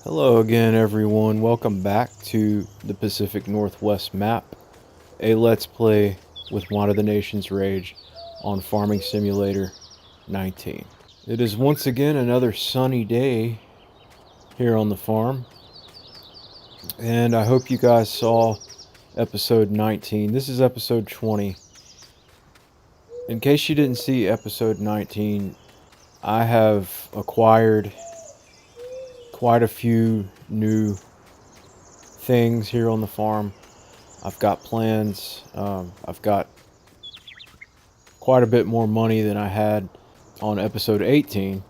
Hello again, everyone. Welcome back to the Pacific Northwest map, a Let's Play with One of the Nation's Rage on Farming Simulator 19. It is once again another sunny day here on the farm, and I hope you guys saw episode 19. This is episode 20. In case you didn't see episode 19, I have acquired quite a few new things here on the farm. I've got plans. I've got quite a bit more money than I had on episode 18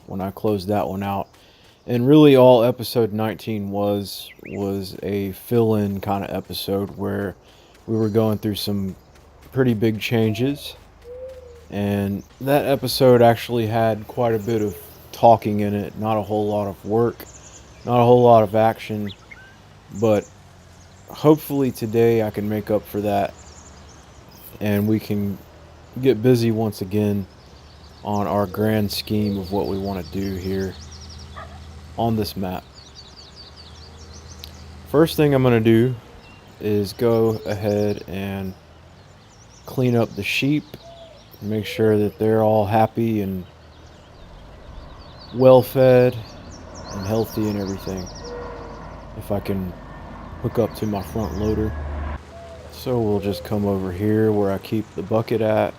when I closed that one out. And really all episode 19 was a fill-in kind of episode where we were going through some pretty big changes. And that episode actually had quite a bit of talking in it, not a whole lot of work, not a whole lot of action, but hopefully today I can make up for that and we can get busy once again on our grand scheme of what we want to do here on this map. First thing I'm going to do is go ahead and clean up the sheep, make sure that they're all happy and well fed and healthy and everything. If I can hook up to my front loader. So we'll just come over here where I keep the bucket at.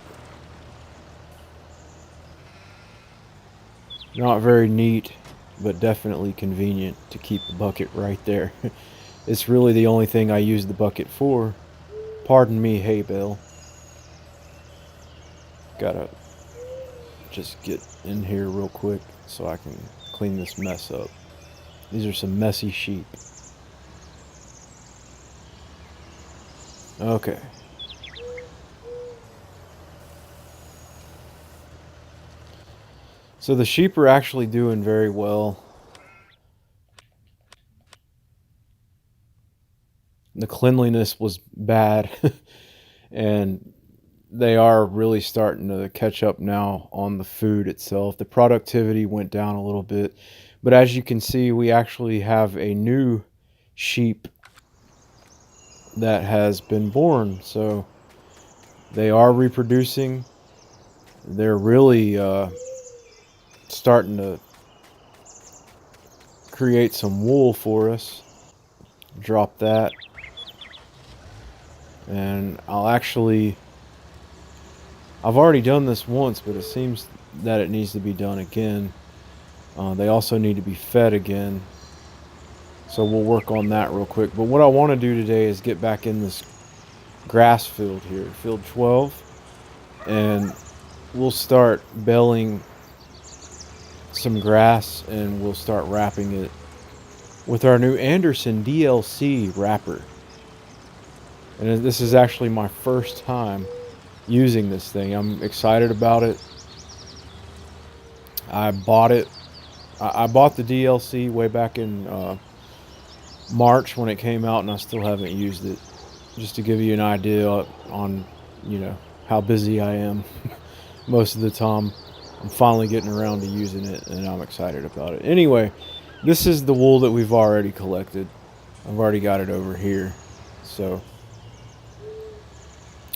Not very neat, but definitely convenient to keep the bucket right there. It's really the only thing I use the bucket for. Pardon me, hey Bale. Gotta just get in here real quick so I can clean this mess up. These are some messy sheep. Okay. So the sheep are actually doing very well. The cleanliness was bad. And they are really starting to catch up now on the food itself. The productivity went down a little bit. But as you can see, we actually have a new sheep that has been born. So they are reproducing. They're really starting to create some wool for us. Drop that. And I've already done this once, but it seems that it needs to be done again. They also need to be fed again. So we'll work on that real quick. But what I want to do today is get back in this grass field here, field 12. And we'll start baling some grass and we'll start wrapping it with our new Anderson DLC wrapper. And this is actually my first time using this thing. I'm excited about it. I bought it. I bought the DLC way back in March when it came out, and I still haven't used it. Just to give you an idea on, how busy I am. Most of the time, I'm finally getting around to using it, and I'm excited about it. Anyway, this is the wool that we've already collected. I've already got it over here. So,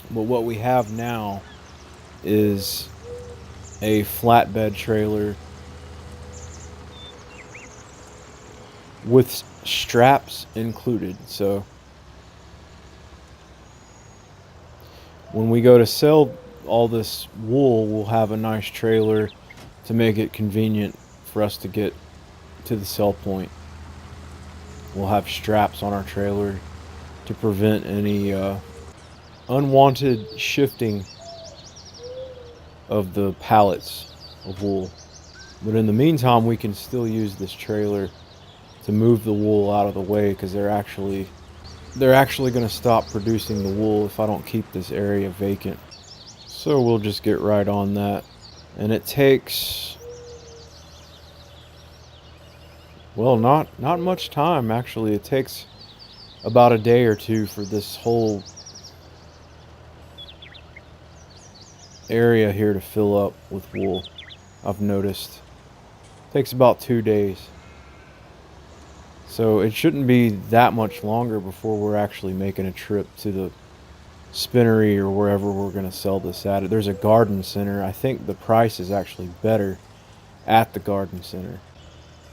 but what we have now is a flatbed trailer with straps included. So when we go to sell all this wool, we'll have a nice trailer to make it convenient for us to get to the sell point. We'll have straps on our trailer to prevent any unwanted shifting of the pallets of wool. But in the meantime, we can still use this trailer to move the wool out of the way, because they're actually going to stop producing the wool if I don't keep this area vacant. So we'll just get right on that. And it takes, well, not much time actually. It takes about a day or two for this whole area here to fill up with wool. I've noticed. It takes about 2 days. So it shouldn't be that much longer before we're actually making a trip to the spinnery or wherever we're going to sell this at. There's a garden center. I think the price is actually better at the garden center.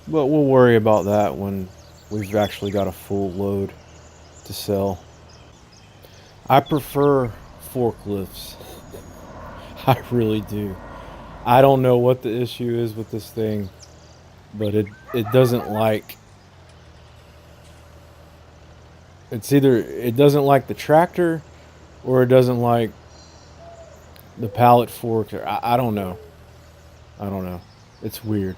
But we'll worry about that when we've actually got a full load to sell. I prefer forklifts. I really do. I don't know what the issue is with this thing, but it doesn't like, it's either it doesn't like the tractor or it doesn't like the pallet fork. Or I don't know. I don't know. It's weird.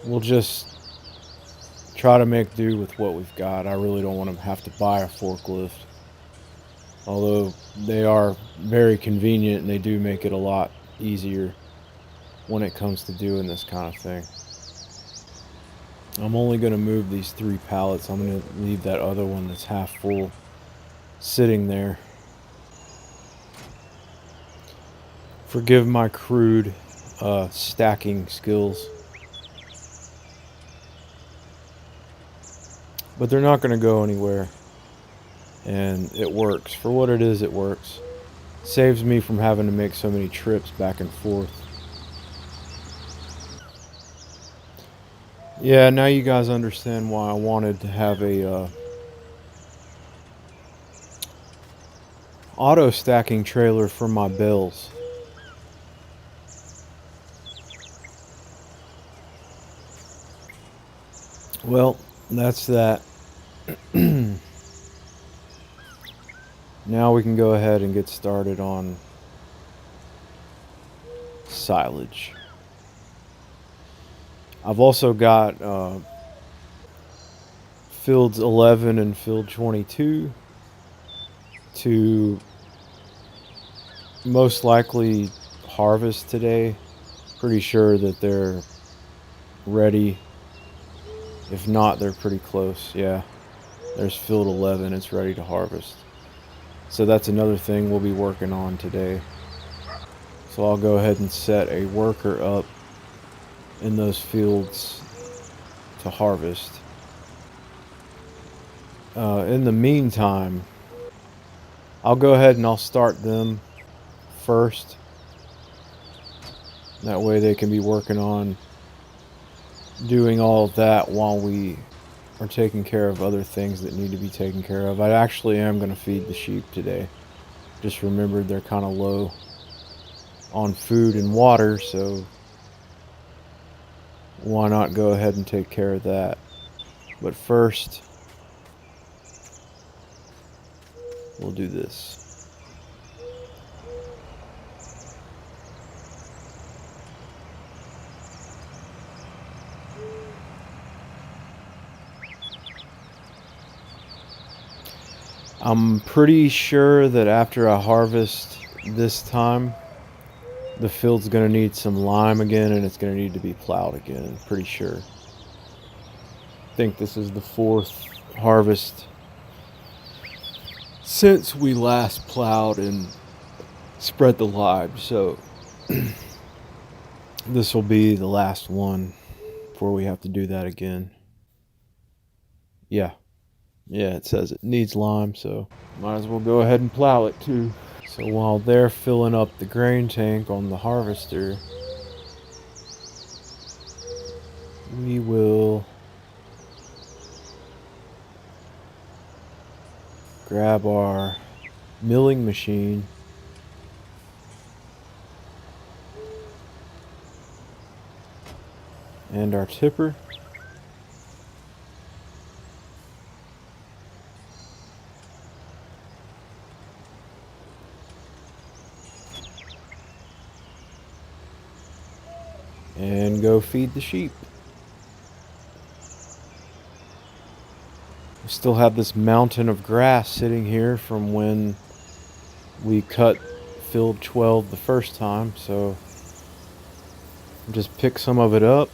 We'll just try to make do with what we've got. I really don't want to have to buy a forklift. Although they are very convenient and they do make it a lot easier when it comes to doing this kind of thing. I'm only going to move these 3 pallets. I'm going to leave that other one that's half full sitting there. Forgive my crude stacking skills. But they're not going to go anywhere. And it works. For what it is, it works. Saves me from having to make so many trips back and forth. Yeah, now you guys understand why I wanted to have a auto stacking trailer for my Bales. Well, that's that. Now we can go ahead and get started on silage. I've also got fields 11 and field 22 to most likely harvest today. Pretty sure that they're ready. If not, they're pretty close. Yeah, there's field 11. It's ready to harvest. So that's another thing we'll be working on today. So I'll go ahead and set a worker up in those fields to harvest. In the meantime, I'll go ahead and I'll start them first. That way they can be working on doing all of that while we are taking care of other things that need to be taken care of. I actually am going to feed the sheep today. Just remembered they're kind of low on food and water, so why not go ahead and take care of that. But first, we'll do this. I'm pretty sure that after I harvest this time, the field's going to need some lime again, and it's going to need to be plowed again. Pretty sure. I think this is the 4th harvest since we last plowed and spread the lime, so this will be the last one before we have to do that again. Yeah, it says it needs lime, so might as well go ahead and plow it too. So while they're filling up the grain tank on the harvester, we will grab our milling machine and our tipper. And go feed the sheep. We still have this mountain of grass sitting here from when we cut field 12 the first time, so just pick some of it up.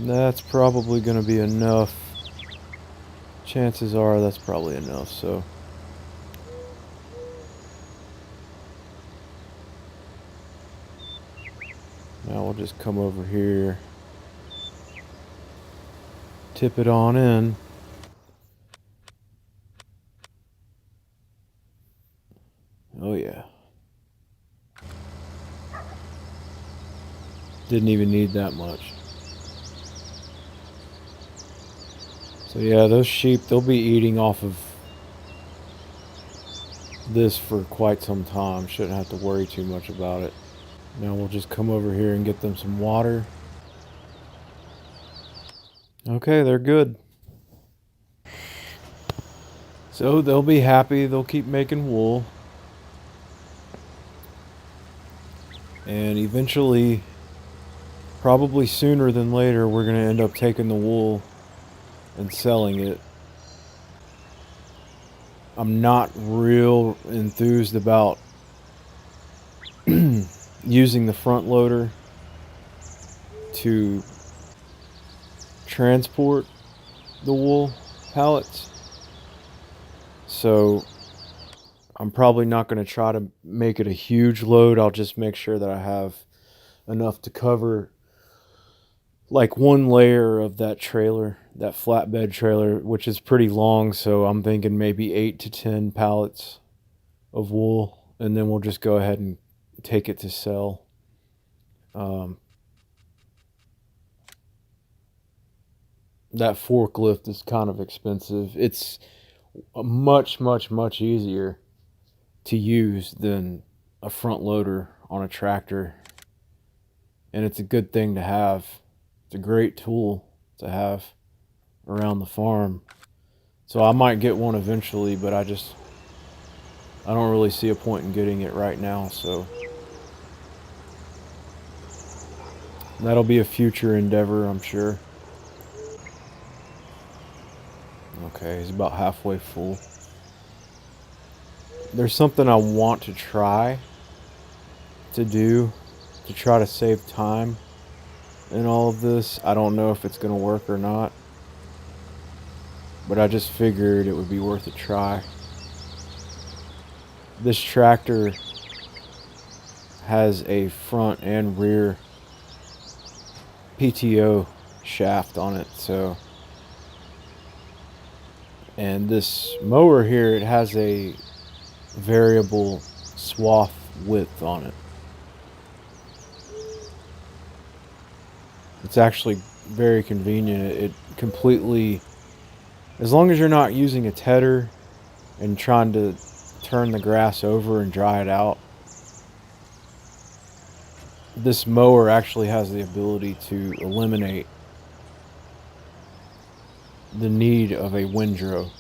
That's probably going to be enough. Chances are that's probably enough, so Now we'll just come over here, tip it on in. Oh yeah. Didn't even need that much. So yeah, those sheep, they'll be eating off of this for quite some time. Shouldn't have to worry too much about it. Now we'll just come over here and get them some water. Okay, they're good. So they'll be happy. They'll keep making wool. And eventually, probably sooner than later, we're going to end up taking the wool and selling it. I'm not real enthused about using the front loader to transport the wool pallets. So I'm probably not going to try to make it a huge load. I'll just make sure that I have enough to cover like one layer of that trailer, that flatbed trailer, which is pretty long. So I'm thinking maybe 8 to 10 pallets of wool, and then we'll just go ahead and take it to sell. That forklift is kind of expensive. It's much easier to use than a front loader on a tractor, and it's a good thing to have. It's a great tool to have around the farm. So I might get one eventually, but I don't really see a point in getting it right now. So that'll be a future endeavor, I'm sure. Okay, he's about halfway full. There's something I want to try to do to try to save time in all of this. I don't know if it's going to work or not, but I just figured it would be worth a try. This tractor has a front and rear PTO shaft on it, so, and this mower here, it has a variable swath width on it. It's actually very convenient. It completely, as long as you're not using a tedder and trying to turn the grass over and dry it out, this mower actually has the ability to eliminate the need of a windrow.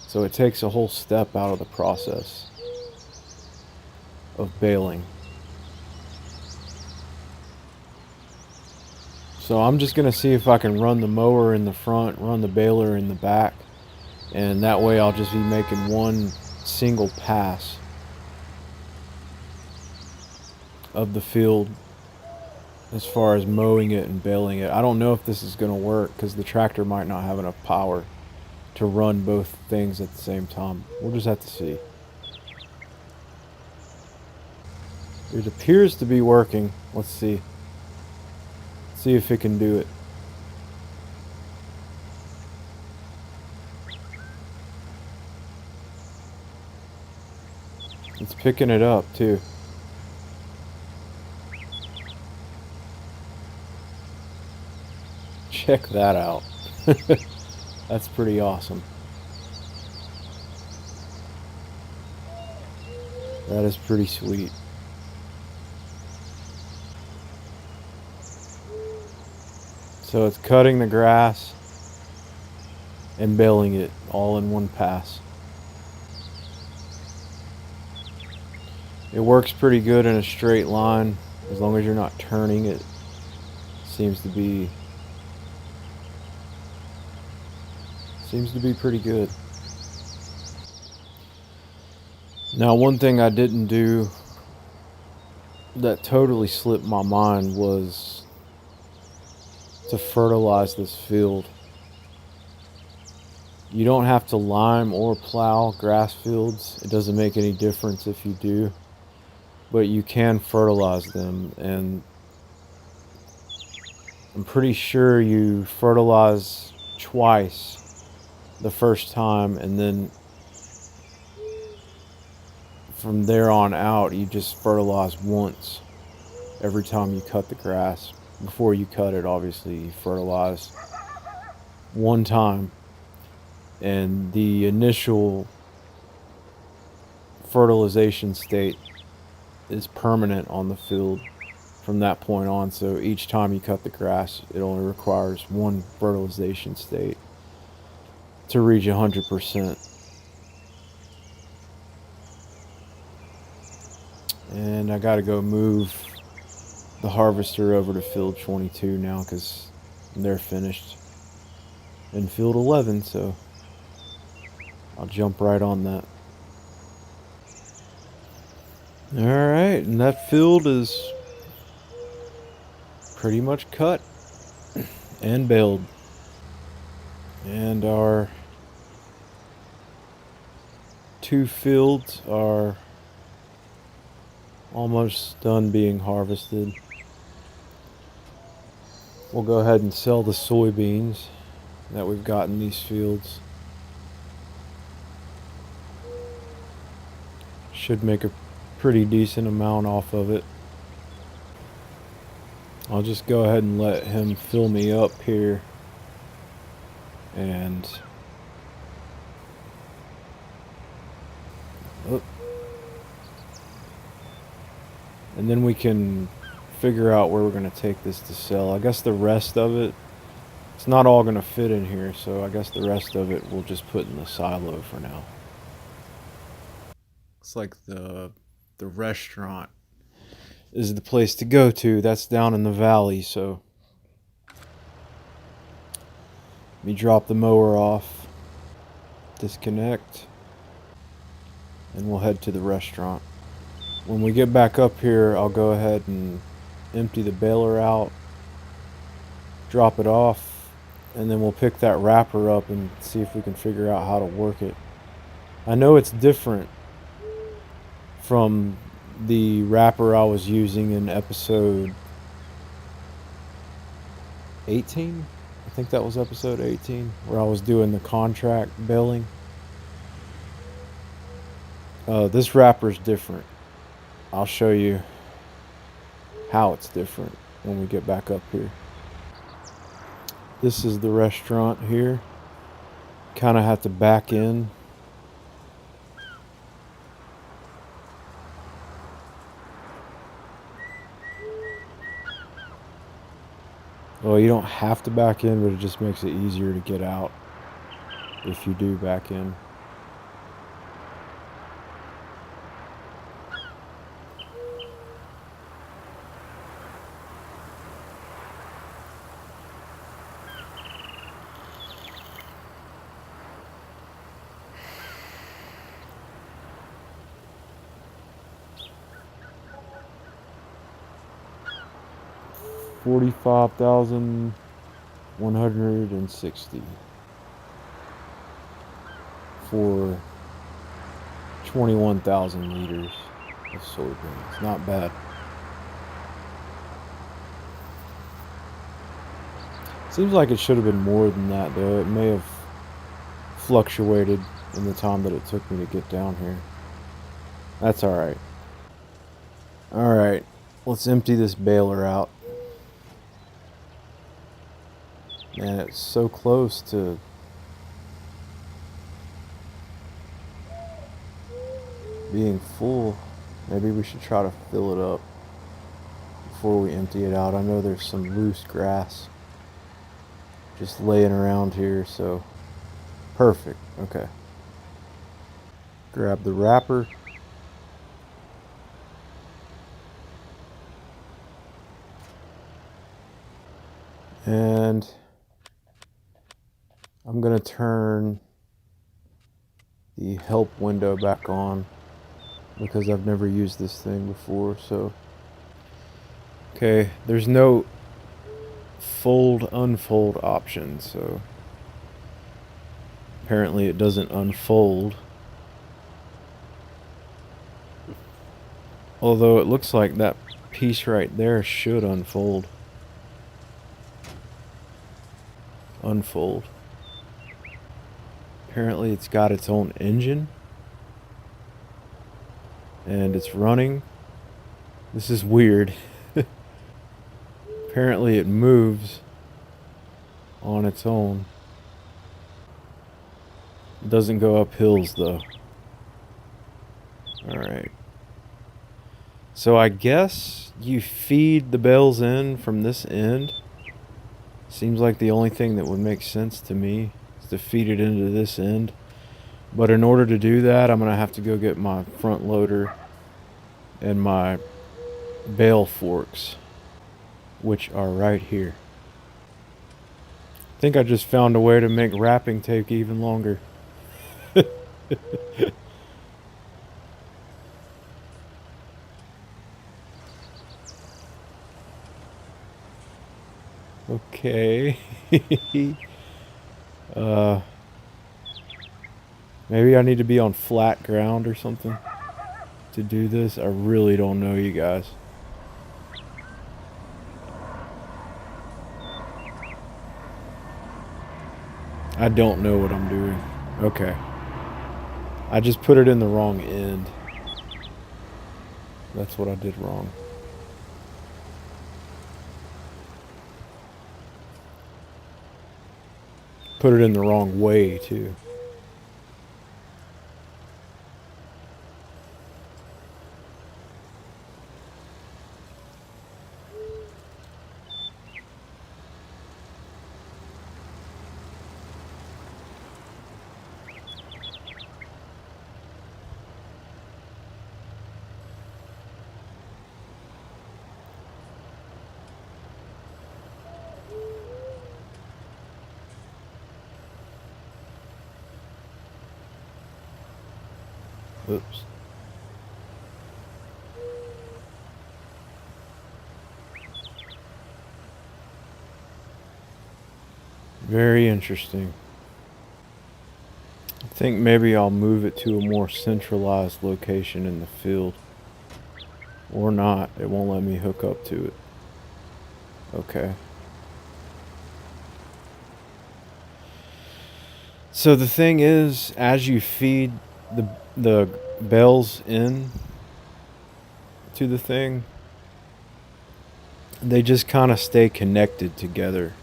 So it takes a whole step out of the process of baling. So I'm just going to see if I can run the mower in the front, run the baler in the back, and that way I'll just be making one single pass of the field as far as mowing it and baling it. I don't know if this is going to work because the tractor might not have enough power to run both things at the same time. We'll just have to see. It appears to be working. Let's see. See if it can do it. It's picking it up too. Check that out. That's pretty awesome. That is pretty sweet. So it's cutting the grass and baling it all in one pass. It works pretty good in a straight line as long as you're not turning it. Seems to be pretty good. Now, one thing I didn't do that totally slipped my mind was to fertilize this field. You don't have to lime or plow grass fields. It doesn't make any difference if you do, but you can fertilize them, and I'm pretty sure you fertilize twice the first time, and then from there on out you just fertilize once every time you cut the grass. Before you cut it, obviously, you fertilize one time, and the initial fertilization state is permanent on the field from that point on. So each time you cut the grass, it only requires one fertilization state to reach 100%. And I gotta go move the harvester over to field 22 now because they're finished in field 11, so I'll jump right on that. Alright, and that field is pretty much cut and baled. And our 2 fields are almost done being harvested. We'll go ahead and sell the soybeans that we've got in these fields. Should make a pretty decent amount off of it. I'll just go ahead and let him fill me up here, and and then we can figure out where we're going to take this to sell. I guess the rest of it, it's not all going to fit in here, so I guess the rest of it we'll just put in the silo for now. Looks like the restaurant is the place to go to. That's down in the valley, so let me drop the mower off, disconnect, and we'll head to the restaurant. When we get back up here, I'll go ahead and empty the baler out, drop it off, and then we'll pick that wrapper up and see if we can figure out how to work it. I know it's different from the wrapper I was using in episode 18. I think that was episode 18, where I was doing the contract baling. This wrapper is different. I'll show you how it's different when we get back up here. This is the restaurant here. Kind of have to back in. Well, you don't have to back in, but it just makes it easier to get out if you do back in. $45,160 for 21,000 liters of soybeans. Not bad. Seems like it should have been more than that, though. It may have fluctuated in the time that it took me to get down here. That's alright. Alright, let's empty this baler out. Man, it's so close to being full. Maybe we should try to fill it up before we empty it out. I know there's some loose grass just laying around here, so perfect. Okay. Grab the wrapper. And I'm going to turn the help window back on because I've never used this thing before. So, okay, there's no fold unfold option, so apparently it doesn't unfold. Although it looks like that piece right there should unfold. Unfold. Apparently it's got its own engine. And it's running. This is weird. Apparently it moves on its own. It doesn't go up hills though. Alright. So I guess you feed the Bales in from this end. Seems like the only thing that would make sense to me is to feed it into this end. But in order to do that, I'm going to have to go get my front loader and my Bale forks, which are right here. I think I just found a way to make wrapping take even longer. Okay. Maybe I need to be on flat ground or something to do this. I really don't know, you guys. I don't know what I'm doing. Okay. I just put it in the wrong end. That's what I did wrong. Put it in the wrong way, too. Oops. Very interesting. I think maybe I'll move it to a more centralized location in the field. Or not. It won't let me hook up to it. Okay. So the thing is, as you feed the Bales in to the thing, they just kind of stay connected together.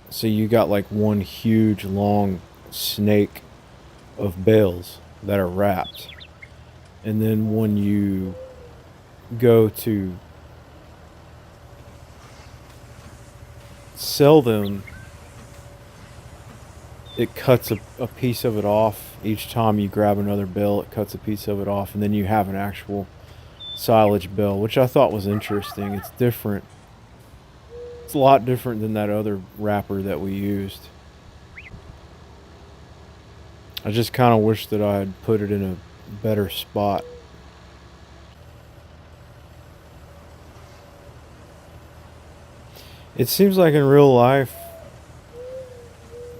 So you got like one huge long snake of Bales that are wrapped. And then when you go to sell them, it cuts a piece of it off. Each time you grab another bale, it cuts a piece of it off, and then you have an actual silage bale, which I thought was interesting. It's different. It's a lot different than that other wrapper that we used. I just kind of wish that I had put it in a better spot. It seems like in real life,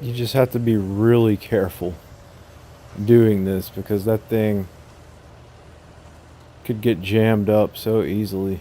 you just have to be really careful doing this because that thing could get jammed up so easily.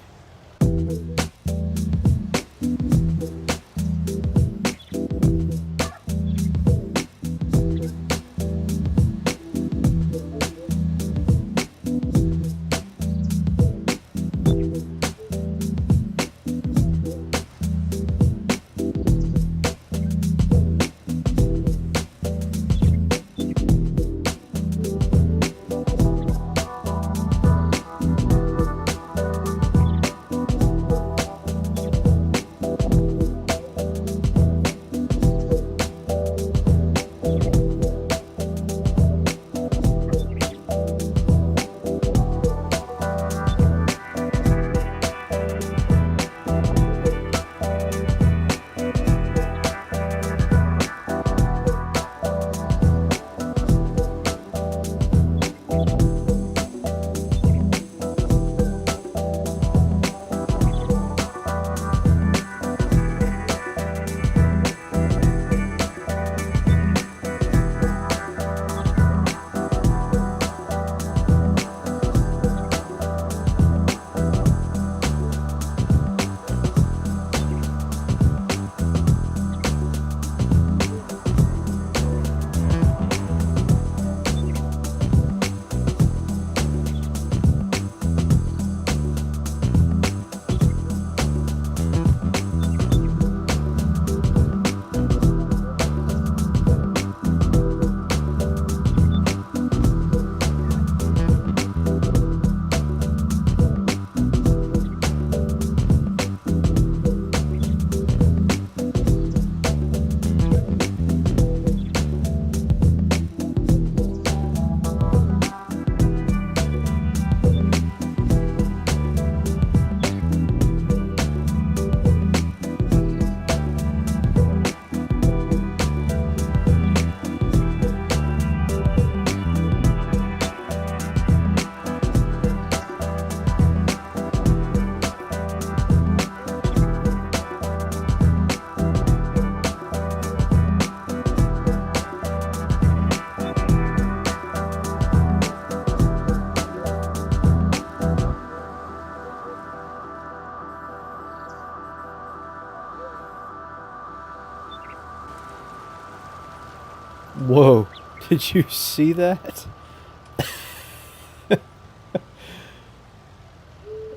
Whoa, did you see that?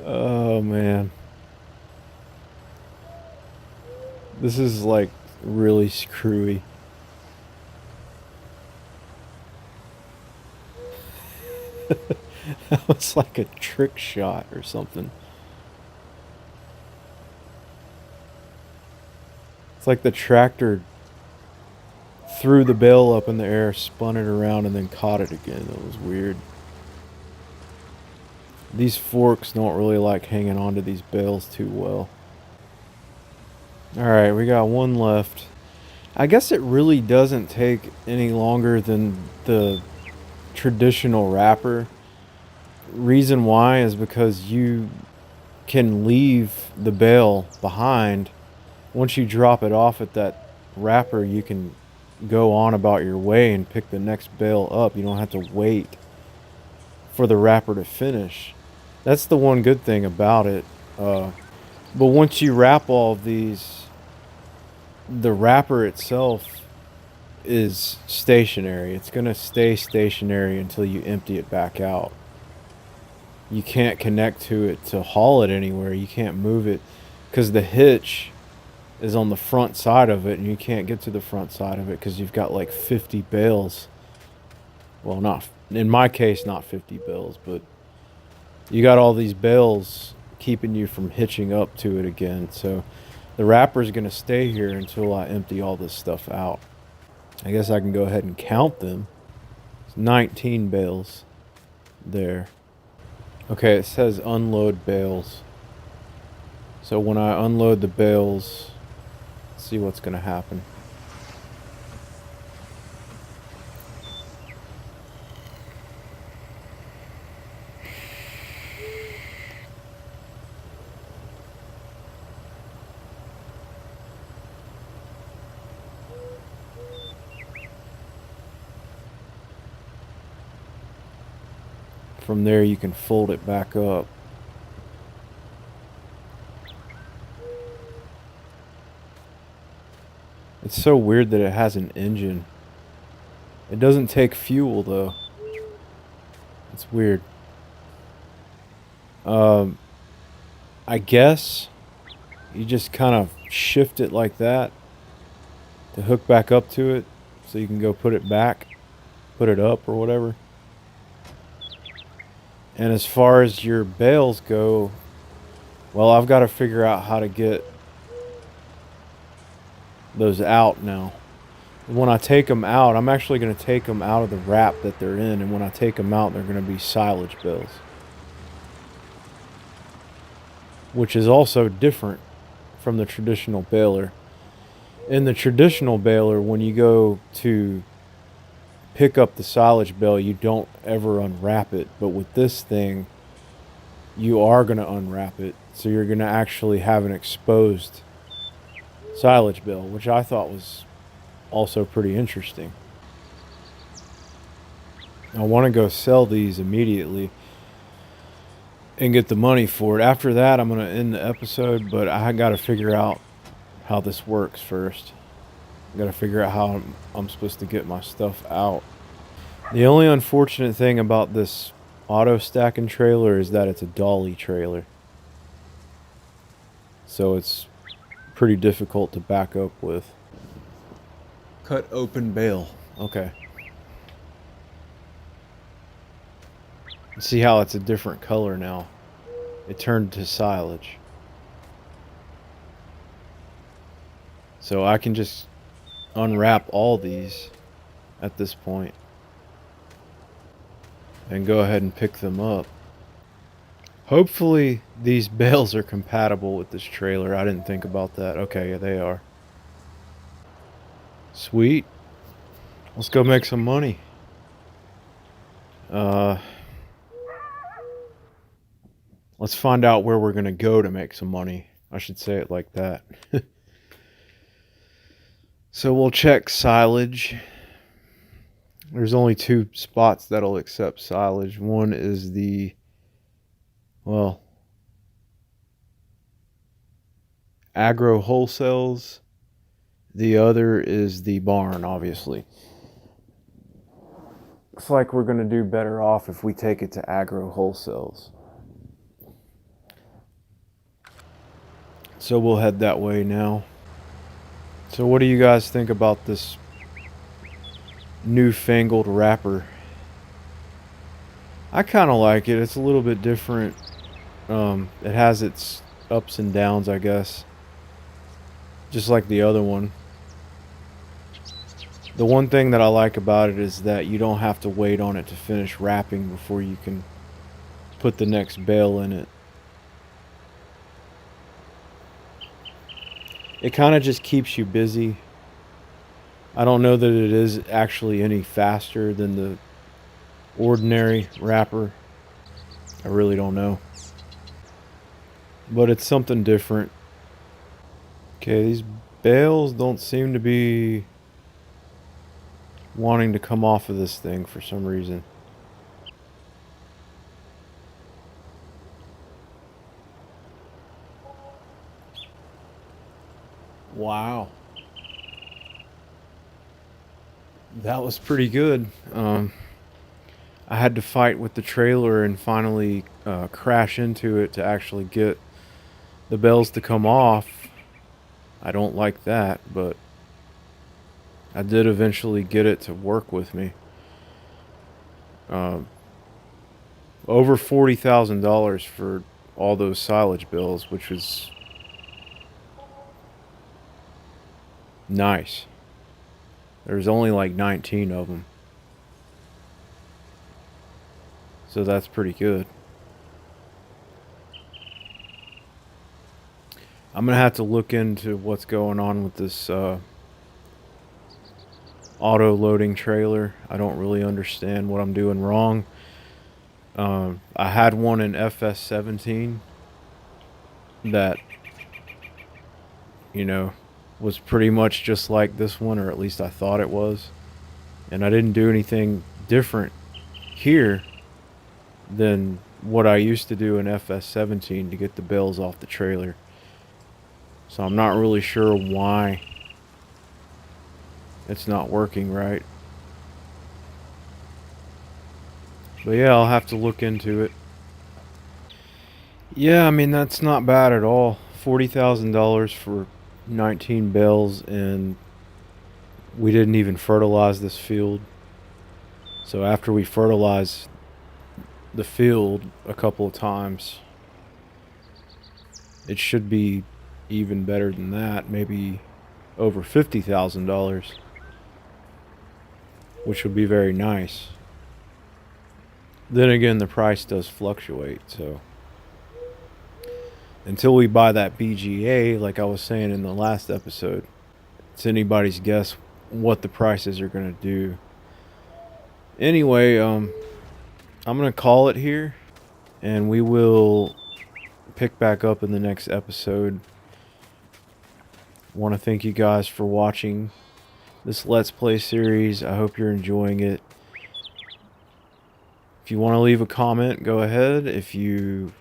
Oh man. This is like really screwy. That was like a trick shot or something. It's like the tractor threw the bale up in the air, spun it around, and then caught it again. It was weird. These forks don't really like hanging onto these bales too well. Alright, we got one left. I guess it really doesn't take any longer than the traditional wrapper. Reason why is because you can leave the bale behind. Once you drop it off at that wrapper, you can go on about your way and pick the next bale up. You don't have to wait for the wrapper to finish. That's the one good thing about it. But once you wrap all of these, the wrapper itself is stationary. It's going to stay stationary until you empty it back out. You can't connect to it to haul it anywhere. You can't move it because the hitch is on the front side of it, and you can't get to the front side of it because you've got like 50 bales. Well, not in my case, not 50 bales, but you got all these bales keeping you from hitching up to it again. So the wrapper is going to stay here until I empty all this stuff out. I guess I can go ahead and count them. It's 19 bales there. Okay, it says unload bales. So when I unload the bales, let's see what's going to happen. From there you can fold it back up. It's so weird that it has an engine. It doesn't take fuel though. It's weird. I guess you just kind of shift it like that to hook back up to it so you can go put it back, put it up or whatever. And as far as your bales go, well, I've got to figure out how to get those out now. When I take them out, I'm actually going to take them out of the wrap that they're in, and when I take them out, they're going to be silage bales, which is also different from the traditional baler. In the traditional baler, when you go to pick up the silage bale, you don't ever unwrap it, but with this thing, you are going to unwrap it, so you're going to actually have an exposed silage bale, which I thought was also pretty interesting. I want to go sell these immediately and get the money for it. After that, I'm going to end the episode, but I got to figure out how this works first. I got to figure out how I'm supposed to get my stuff out. The only unfortunate thing about this auto stacking trailer is that it's a dolly trailer, so it's pretty difficult to back up with. Cut open bale. Okay. See how it's a different color now. It turned to silage. So I can just unwrap all these at this point and go ahead and pick them up. Hopefully these bales are compatible with this trailer. I didn't think about that. Okay, yeah, they are. Sweet. Let's go make some money. Let's find out where we're going to go to make some money. I should say it like that. So we'll check silage. There's only 2 spots that'll accept silage. One is the, well, agro wholesales. The other is the barn, obviously. Looks like we're going to do better off if we take it to agro wholesales. So we'll head that way now. So what do you guys think about this newfangled wrapper? I kind of like it. It's a little bit different. It has its ups and downs, I guess. Just like the other one. The one thing that I like about it is that you don't have to wait on it to finish wrapping before you can put the next bale in it. It kind of just keeps you busy. I don't know that it is actually any faster than the ordinary wrapper. I really don't know. But it's something different. Okay, these bales don't seem to be wanting to come off of this thing for some reason. Wow. That was pretty good. I had to fight with the trailer and finally crash into it to actually get the bells to come off. I don't like that, but I did eventually get it to work with me. Over $40,000 for all those silage bills, which was nice. There's only like 19 of them. So that's pretty good. I'm going to have to look into what's going on with this auto-loading trailer. I don't really understand what I'm doing wrong. I had one in FS19 that, was pretty much just like this one, or at least I thought it was. And I didn't do anything different here than what I used to do in FS17 to get the bells off the trailer. So I'm not really sure why it's not working right. But yeah, I'll have to look into it. Yeah, I mean, that's not bad at all. $40,000 for 19 bells, and we didn't even fertilize this field. So after we fertilize the field a couple of times, it should be even better than that, maybe over $50,000, which would be very nice. Then again, the price does fluctuate, so until we buy that BGA, like I was saying in the last episode, it's anybody's guess what the prices are going to do. Anyway, I'm going to call it here, and we will pick back up in the next episode. Want to thank you guys for watching this Let's Play series. I hope you're enjoying it. If you want to leave a comment, go ahead. If you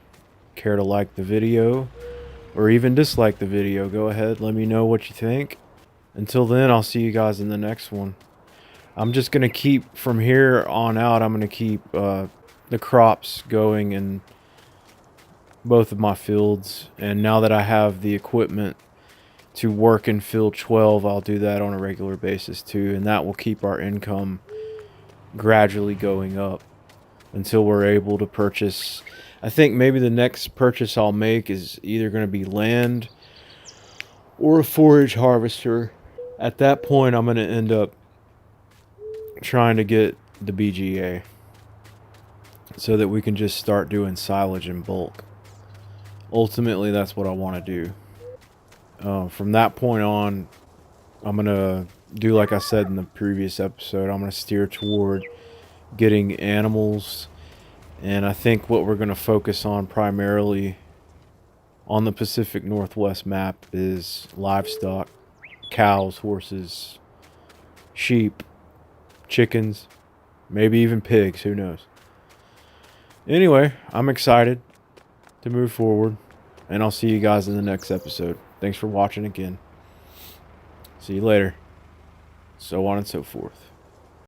care to like the video or even dislike the video, go ahead, let me know what you think. Until then, I'll see you guys in the next one. I'm just going to keep, from here on out, I'm going to keep the crops going in both of my fields. And now that I have the equipment to work in field 12, I'll do that on a regular basis too. And that will keep our income gradually going up until we're able to purchase. I think maybe the next purchase I'll make is either going to be land or a forage harvester. At that point, I'm going to end up trying to get the BGA so that we can just start doing silage in bulk. Ultimately, that's what I want to do. From that point on, I'm going to do like I said in the previous episode. I'm going to steer toward getting animals. And I think what we're going to focus on primarily on the Pacific Northwest map is livestock, cows, horses, sheep, chickens, maybe even pigs, who knows. Anyway, I'm excited to move forward, and I'll see you guys in the next episode. Thanks for watching again. See you later. So on and so forth.